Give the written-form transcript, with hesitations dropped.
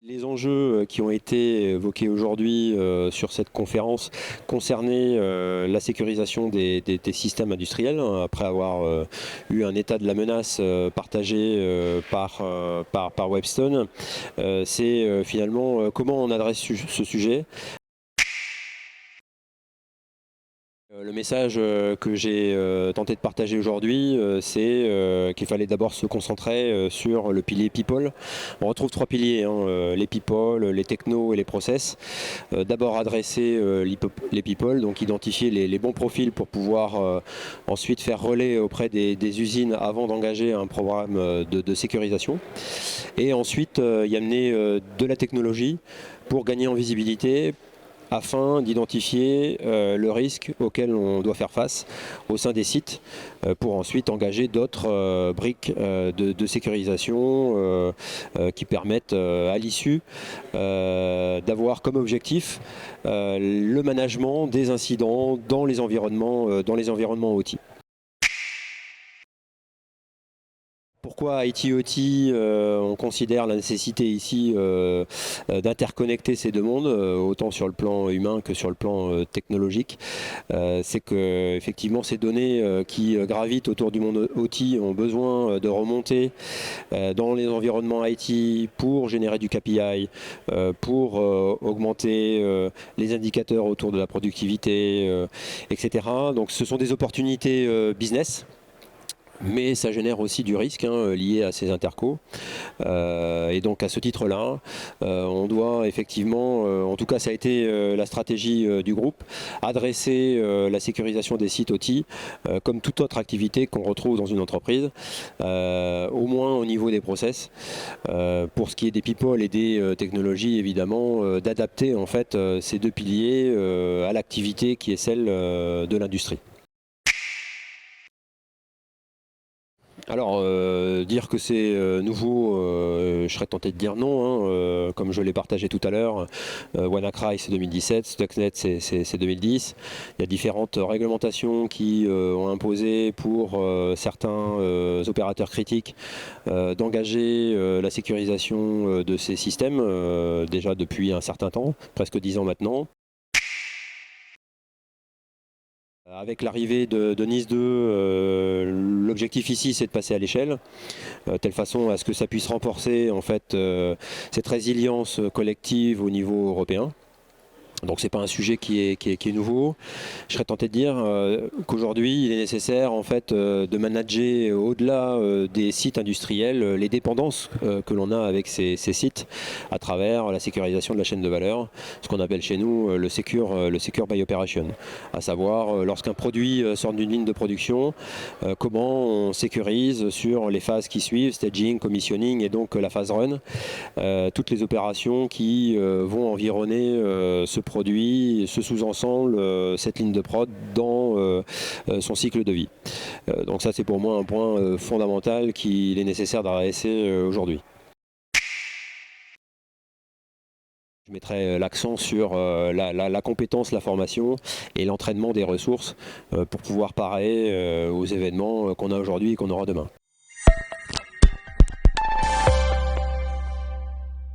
Les enjeux qui ont été évoqués aujourd'hui sur cette conférence concernaient la sécurisation des systèmes industriels, hein, après avoir eu un état de la menace partagé par Webstone. C'est finalement comment on adresse ce sujet. Le message que j'ai tenté de partager aujourd'hui, c'est qu'il fallait d'abord se concentrer sur le pilier people. On retrouve trois piliers, hein, les people, les technos et les process. D'abord adresser les people, donc identifier les bons profils pour pouvoir ensuite faire relais auprès des usines avant d'engager un programme de sécurisation. Et ensuite y amener de la technologie pour gagner en visibilité, afin d'identifier le risque auquel on doit faire face au sein des sites pour ensuite engager d'autres briques de sécurisation qui permettent à l'issue d'avoir comme objectif le management des incidents dans les environnements OT. Pourquoi IT-OT, on considère la nécessité ici d'interconnecter ces deux mondes, autant sur le plan humain que sur le plan technologique. C'est que effectivement ces données qui gravitent autour du monde OT ont besoin de remonter dans les environnements IT pour générer du KPI, pour augmenter les indicateurs autour de la productivité, etc. Donc ce sont des opportunités business. Mais ça génère aussi du risque lié à ces intercos. Et donc à ce titre-là, on doit effectivement, en tout cas ça a été la stratégie du groupe, adresser la sécurisation des sites OT comme toute autre activité qu'on retrouve dans une entreprise, au moins au niveau des process. Pour ce qui est des people et des technologies, évidemment, d'adapter en fait ces deux piliers à l'activité qui est celle de l'industrie. Alors, dire que c'est nouveau, je serais tenté de dire non, hein, comme je l'ai partagé tout à l'heure. WannaCry c'est 2017, Stuxnet c'est 2010. Il y a différentes réglementations qui ont imposé pour certains opérateurs critiques d'engager la sécurisation de ces systèmes, déjà depuis un certain temps, presque 10 ans maintenant. Avec l'arrivée de NIS 2, l'objectif ici c'est de passer à l'échelle, telle façon à ce que ça puisse renforcer en fait cette résilience collective au niveau européen. Donc c'est pas un sujet qui est nouveau. Je serais tenté de dire qu'aujourd'hui il est nécessaire en fait de manager au-delà des sites industriels les dépendances que l'on a avec ces sites à travers la sécurisation de la chaîne de valeur, ce qu'on appelle chez nous le secure by operation, à savoir lorsqu'un produit sort d'une ligne de production, comment on sécurise sur les phases qui suivent, staging, commissioning et donc la phase run, toutes les opérations qui vont environner ce produit, ce sous-ensemble, cette ligne de prod dans son cycle de vie. Donc ça c'est pour moi un point fondamental qu'il est nécessaire d'adresser aujourd'hui. Je mettrai l'accent sur la compétence, la formation et l'entraînement des ressources pour pouvoir parer aux événements qu'on a aujourd'hui et qu'on aura demain.